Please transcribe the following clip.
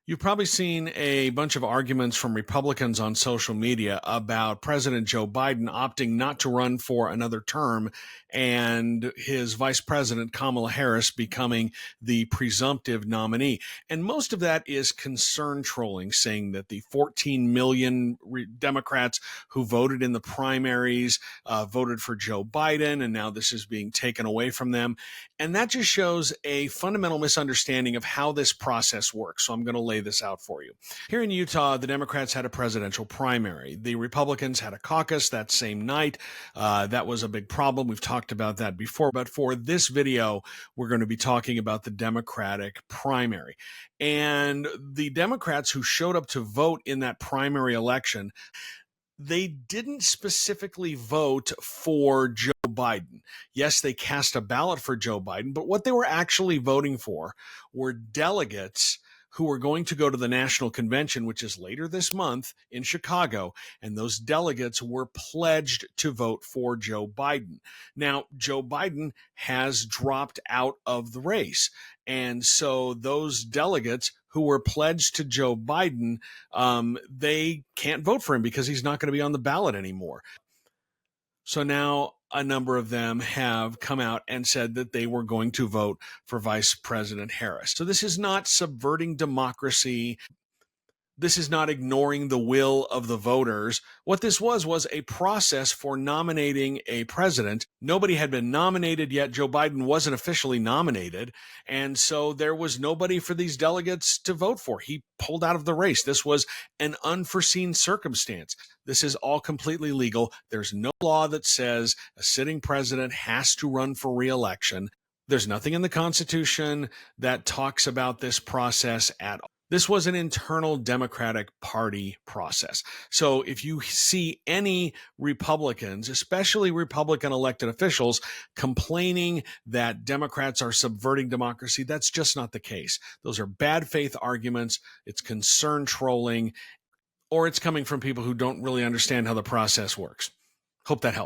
You've probably seen a bunch of arguments from Republicans on social media about President Joe Biden opting not to run for another term and his vice president, Kamala Harris, becoming the presumptive nominee. And most of that is concern trolling, saying that the 14 million Democrats who voted in the primaries voted for Joe Biden, and now this is being taken away from them. And that just shows a fundamental misunderstanding of how this process works. So I'm going to lay this out for you. Here in Utah, the Democrats had a presidential primary. The Republicans had a caucus that same night. That was a big problem. We've talked about that before. But for this video, we're going to be talking about the Democratic primary. And the Democrats who showed up to vote in that primary election, they didn't specifically vote for Joe Biden. Yes, they cast a ballot for Joe Biden, but what they were actually voting for were delegates who were going to go to the national convention, which is later this month in Chicago, and those delegates were pledged to vote for Joe Biden. Now, Joe Biden has dropped out of the race, and so those delegates who were pledged to Joe Biden, they can't vote for him because he's not going to be on the ballot anymore. So now a number of them have come out and said that they were going to vote for Vice President Harris. So this is not subverting democracy. This is not ignoring the will of the voters. What this was a process for nominating a president. Nobody had been nominated yet. Joe Biden wasn't officially nominated. And so there was nobody for these delegates to vote for. He pulled out of the race. This was an unforeseen circumstance. This is all completely legal. There's no law that says a sitting president has to run for re-election. There's nothing in the Constitution that talks about this process at all. This was an internal Democratic Party process. So if you see any Republicans, especially Republican elected officials, complaining that Democrats are subverting democracy, that's just not the case. Those are bad faith arguments. It's concern trolling, or it's coming from people who don't really understand how the process works. Hope that helps.